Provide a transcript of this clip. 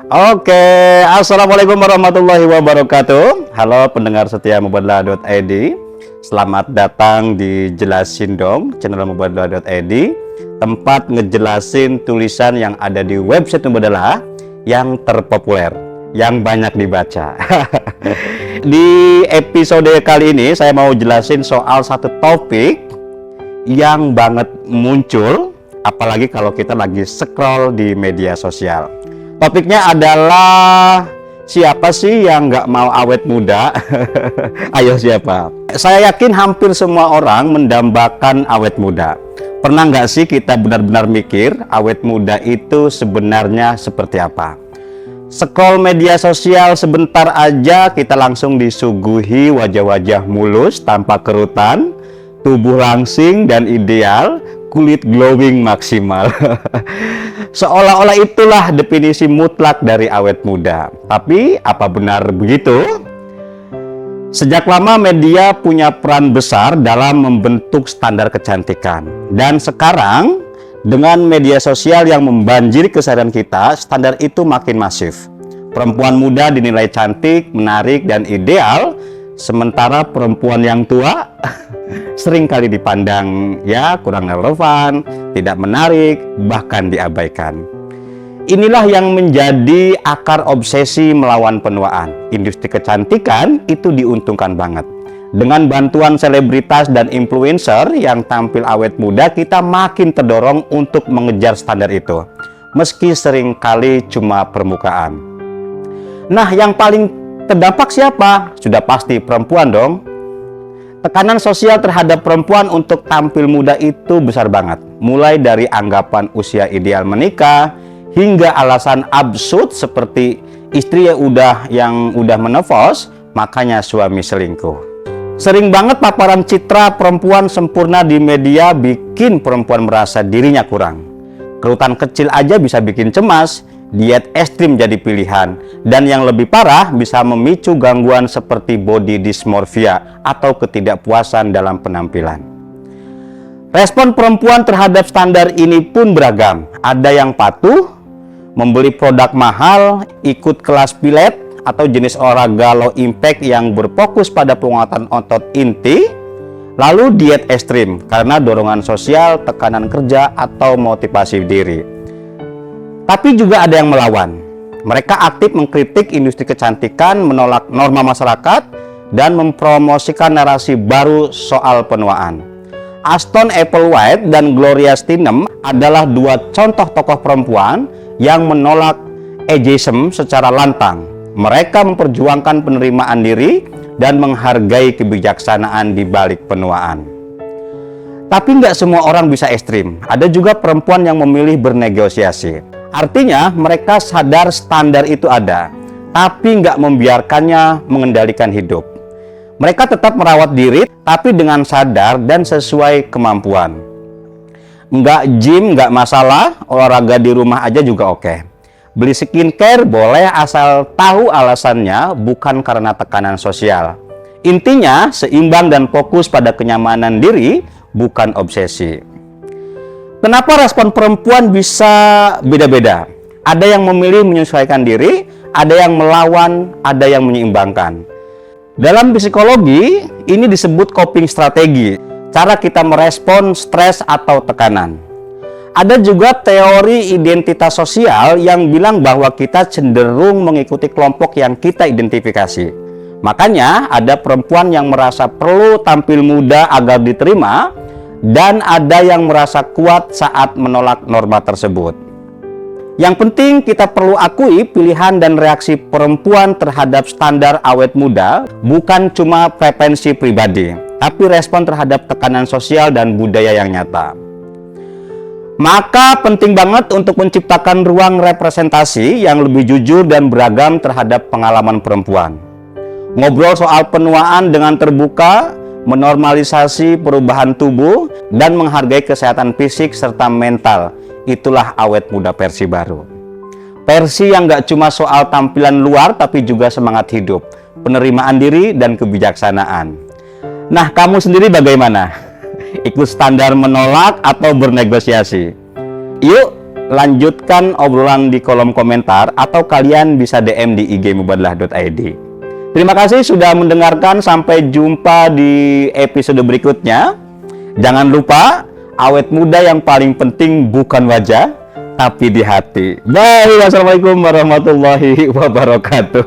Oke, assalamualaikum warahmatullahi wabarakatuh. Halo pendengar setia Mubadala.id. Selamat datang di Jelasin Dong, channel Mubadala.id, tempat ngejelasin tulisan yang ada di website Mubadala yang terpopuler, yang banyak dibaca. Di episode kali ini saya mau jelasin soal satu topik yang banget muncul, apalagi kalau kita lagi scroll di media sosial. Topiknya adalah siapa sih yang nggak mau awet muda? Ayo siapa? Saya yakin hampir semua orang mendambakan awet muda. Pernah nggak sih kita benar-benar mikir awet muda itu sebenarnya seperti apa? Scroll media sosial sebentar aja kita langsung disuguhi wajah-wajah mulus tanpa kerutan, tubuh langsing dan ideal, kulit glowing maksimal. Seolah-olah itulah definisi mutlak dari awet muda. Tapi apa benar begitu? Sejak lama media punya peran besar dalam membentuk standar kecantikan. Dan sekarang dengan media sosial yang membanjiri keseharian kita, standar itu makin masif. Perempuan muda dinilai cantik, menarik, dan ideal, sementara perempuan yang tua seringkali dipandang ya kurang relevan, tidak menarik, bahkan diabaikan. Inilah yang menjadi akar obsesi melawan penuaan. Industri kecantikan itu diuntungkan banget. Dengan bantuan selebritas dan influencer yang tampil awet muda, kita makin terdorong untuk mengejar standar itu, meski seringkali cuma permukaan. Nah, yang paling terdampak siapa? Sudah pasti perempuan dong. Tekanan sosial terhadap perempuan untuk tampil muda itu besar banget. Mulai dari anggapan usia ideal menikah, hingga alasan absurd seperti istri yang udah menopause, makanya suami selingkuh. Sering banget paparan citra perempuan sempurna di media bikin perempuan merasa dirinya kurang. Kerutan kecil aja bisa bikin cemas, diet ekstrim jadi pilihan, dan yang lebih parah bisa memicu gangguan seperti body dysmorphia atau ketidakpuasan dalam penampilan. Respon perempuan terhadap standar ini pun beragam. Ada yang patuh, membeli produk mahal, ikut kelas pilet, atau jenis olahraga low impact yang berfokus pada penguatan otot inti, lalu diet ekstrim karena dorongan sosial, tekanan kerja, atau motivasi diri. Tapi juga ada yang melawan. Mereka aktif mengkritik industri kecantikan, menolak norma masyarakat, dan mempromosikan narasi baru soal penuaan. Ashton Applewhite dan Gloria Steinem adalah dua contoh tokoh perempuan yang menolak ageism secara lantang. Mereka memperjuangkan penerimaan diri dan menghargai kebijaksanaan di balik penuaan. Tapi nggak semua orang bisa ekstrim. Ada juga perempuan yang memilih bernegosiasi. Artinya mereka sadar standar itu ada, tapi nggak membiarkannya mengendalikan hidup. Mereka tetap merawat diri, tapi dengan sadar dan sesuai kemampuan. Nggak gym, nggak masalah, olahraga di rumah aja juga oke. Beli skincare boleh asal tahu alasannya, bukan karena tekanan sosial. Intinya seimbang dan fokus pada kenyamanan diri, bukan obsesi. Kenapa respon perempuan bisa beda-beda? Ada yang memilih menyesuaikan diri, ada yang melawan, ada yang menyeimbangkan. Dalam psikologi, ini disebut coping strategi, cara kita merespon stres atau tekanan. Ada juga teori identitas sosial yang bilang bahwa kita cenderung mengikuti kelompok yang kita identifikasi. Makanya ada perempuan yang merasa perlu tampil muda agar diterima, dan ada yang merasa kuat saat menolak norma tersebut. Yang penting kita perlu akui pilihan dan reaksi perempuan terhadap standar awet muda bukan cuma preferensi pribadi, tapi respon terhadap tekanan sosial dan budaya yang nyata. Maka penting banget untuk menciptakan ruang representasi yang lebih jujur dan beragam terhadap pengalaman perempuan. Ngobrol soal penuaan dengan terbuka, menormalisasi perubahan tubuh, dan menghargai kesehatan fisik serta mental. Itulah awet muda versi baru. Versi yang gak cuma soal tampilan luar, tapi juga semangat hidup, penerimaan diri, dan kebijaksanaan. Nah, kamu sendiri bagaimana? Ikut standar menolak atau bernegosiasi? Yuk lanjutkan obrolan di kolom komentar atau kalian bisa DM di IG mubadlah.id. Terima kasih sudah mendengarkan, sampai jumpa di episode berikutnya. Jangan lupa, awet muda yang paling penting bukan wajah, tapi di hati. Baik, wassalamualaikum warahmatullahi wabarakatuh.